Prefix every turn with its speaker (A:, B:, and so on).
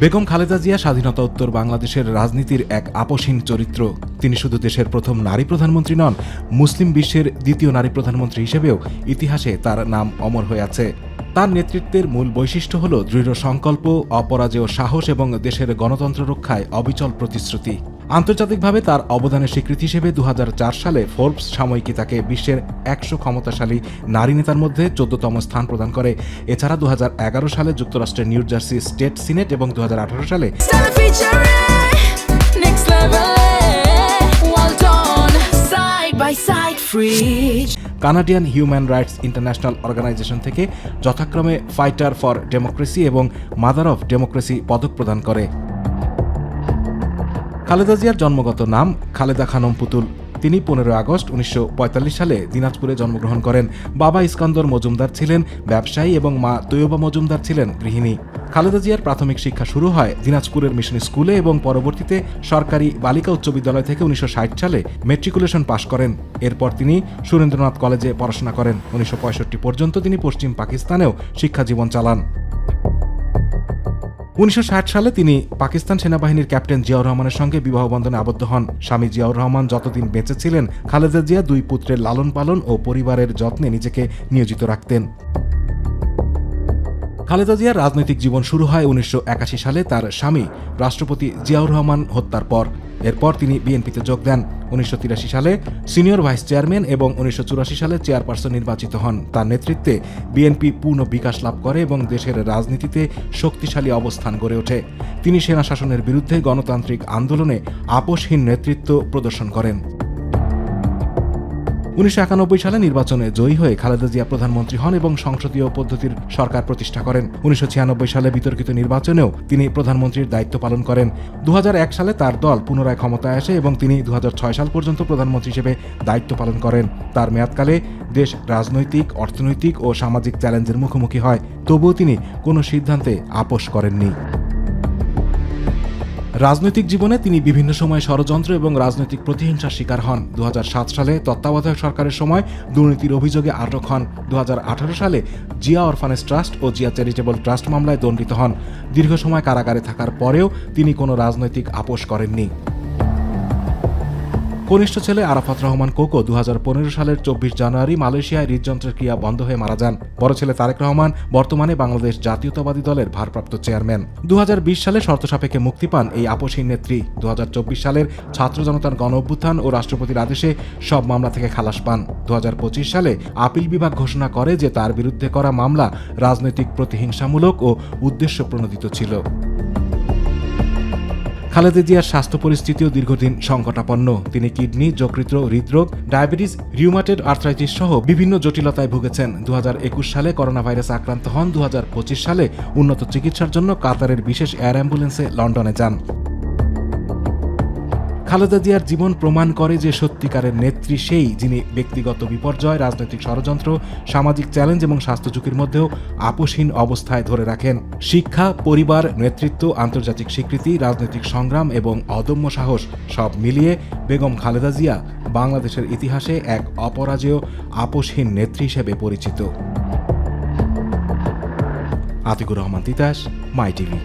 A: বেগম খালেদা জিয়া স্বাধীনতা উত্তর বাংলাদেশের রাজনীতির এক আপসহীন চরিত্র। তিনি শুধু দেশের প্রথম নারী প্রধানমন্ত্রী নন, মুসলিম বিশ্বের দ্বিতীয় নারী প্রধানমন্ত্রী হিসেবেও ইতিহাসে তার নাম অমর হয়ে আছে। তার নেতৃত্বের মূল বৈশিষ্ট্য হল দৃঢ় সংকল্প, অপরাজেয় সাহস এবং দেশের গণতন্ত্র রক্ষায় অবিচল প্রতিশ্রুতি। আন্তর্জাতিকভাবে তার অবদানের স্বীকৃতি হিসেবে 2004 সালে ফোর্বস সাময়িকী তাকে বিশ্বের 100 ক্ষমতাশালী নারী নেতার মধ্যে 14তম স্থান প্রদান করে। এছাড়া 2011 সালে যুক্তরাষ্ট্রের নিউ জার্সি স্টেট সিনেট এবং 2018 সালে Canadian human rights international organisation থেকে যথাক্রমে ফাইটার ফর ডেমোক্রেসি এবং মাদার অফ ডেমোক্রেসি পদক প্রদান করে। খালেদা জিয়ার জন্মগত নাম খালেদা খানম পুতুল। তিনি 15 আগস্ট 1945 সালে দিনাজপুরে জন্মগ্রহণ করেন। বাবা ইস্কান্দর মজুমদার ছিলেন ব্যবসায়ী এবং মা তৈয়বা মজুমদার ছিলেন গৃহিণী। খালেদা জিয়ার প্রাথমিক শিক্ষা শুরু হয় দিনাজপুরের মিশন স্কুলে এবং পরবর্তীতে সরকারি বালিকা উচ্চ বিদ্যালয় থেকে 1960 সালে মেট্রিকুলেশন পাশ করেন। এরপর তিনি সুরেন্দ্রনাথ কলেজে পড়াশোনা করেন। 1965 পর্যন্ত তিনি পশ্চিম পাকিস্তানেও শিক্ষাজীবন চালান। 1960 সালে তিনি পাকিস্তান সেনাবাহিনীর ক্যাপ্টেন জিয়াউর রহমানের সঙ্গে বিবাহ বন্ধনে আবদ্ধ হন। স্বামী জিয়াউর রহমান যতদিন বেঁচে ছিলেন, খালেদা জিয়া 2 পুত্রের লালন পালন ও পরিবারের যত্নে নিজেকে নিয়োজিত রাখতেন। খালেদা জিয়ার রাজনৈতিক জীবন শুরু হয় 1981 সালে তার স্বামী রাষ্ট্রপতি জিয়াউর রহমান হত্যার পর। এরপর তিনি বিএনপিতে যোগ দেন। 1983 সালে সিনিয়র ভাইস চেয়ারম্যান এবং 1984 সালে চেয়ারপারসন নির্বাচিত হন। তার নেতৃত্বে বিএনপি পূর্ণ বিকাশ লাভ করে এবং দেশের রাজনীতিতে শক্তিশালী অবস্থান গড়ে ওঠে। তিনি সেনা শাসনের বিরুদ্ধে গণতান্ত্রিক আন্দোলনে আপসহীন নেতৃত্ব প্রদর্শন করেন। 1991 সালে নির্বাচনে জয়ী হয়ে খালেদা জিয়া প্রধানমন্ত্রী হন এবং সংসদীয় পদ্ধতির সরকার প্রতিষ্ঠা করেন। 1996 সালে বিতর্কিত নির্বাচনেও তিনি প্রধানমন্ত্রীর দায়িত্ব পালন করেন। 2001 সালে তার দল পুনরায় ক্ষমতায় আসে এবং তিনি 2006 সাল পর্যন্ত প্রধানমন্ত্রী হিসেবে দায়িত্ব পালন করেন। তার মেয়াদকালে দেশ রাজনৈতিক, অর্থনৈতিক ও সামাজিক চ্যালেঞ্জের মুখোমুখি হয়, তবুও তিনি কোনো সিদ্ধান্তে আপোস করেননি। রাজনৈতিক জীবনে তিনি বিভিন্ন সময় ষড়যন্ত্র এবং রাজনৈতিক প্রতিহিংসার শিকার হন। 2007 সালে তত্ত্বাবধায়ক সরকারের সময় দুর্নীতির অভিযোগে আটক হন। 2018 সালে জিয়া অরফানেজ ট্রাস্ট ও জিয়া চ্যারিটেবল ট্রাস্ট মামলায় দণ্ডিত হন। দীর্ঘ সময় কারাগারে থাকার পরেও তিনি কোনো রাজনৈতিক আপোস করেননি। কনিষ্ঠ ছেলে আরাফাত রহমান কোকো 2015 সালের 24 জানুয়ারি মালয়েশিয়ায় হৃদযন্ত্রের ক্রিয়া বন্ধ হয়ে মারা যান। বড় ছেলে তারেক রহমান বর্তমানে বাংলাদেশ জাতীয়তাবাদী দলের ভারপ্রাপ্ত চেয়ারম্যান। 2020 সালে শর্ত সাপেক্ষে মুক্তি পান এই আপসহীন নেত্রী। 2024 সালের ছাত্র জনতার গণ অভ্যুত্থান ও রাষ্ট্রপতির আদেশে সব মামলা থেকে খালাস পান। 2025 সালে আপিল বিভাগ ঘোষণা করে যে তার বিরুদ্ধে করা মামলা রাজনৈতিক প্রতিহিংসামূলক ও উদ্দেশ্য প্রণোদিত ছিল। খালেদা জিয়ার স্বাস্থ্য পরিস্থিতিও দীর্ঘদিন সংকটাপন্ন। তিনি কিডনি, যকৃৎ, হৃদরোগ, ডায়াবেটিস, রিউমাটেড আর্থ্রাইটিস সহ বিভিন্ন জটিলতায় ভুগেছেন। 2021 সালে করোনা ভাইরাসে আক্রান্ত হন। 2025 সালে উন্নত চিকিৎসার জন্য কাতারের বিশেষ এয়ার অ্যাম্বুলেন্সে লন্ডনে যান। খালেদা জিয়ার জীবন প্রমাণ করে যে সত্যিকারের নেত্রী সেই, যিনি ব্যক্তিগত বিপর্যয়, রাজনৈতিক ষড়যন্ত্র, সামাজিক চ্যালেঞ্জ এবং স্বাস্থ্য ঝুঁকির মধ্যেও আপোসহীন অবস্থায় ধরে রাখেন। শিক্ষা, পরিবার, নেতৃত্ব, আন্তর্জাতিক স্বীকৃতি, রাজনৈতিক সংগ্রাম এবং অদম্য সাহস সব মিলিয়ে বেগম খালেদা জিয়া বাংলাদেশের ইতিহাসে এক অপরাজেয় আপোসহীন নেত্রী হিসেবে পরিচিত। আতিকুর রহমান তিতাস, মাই টিভি।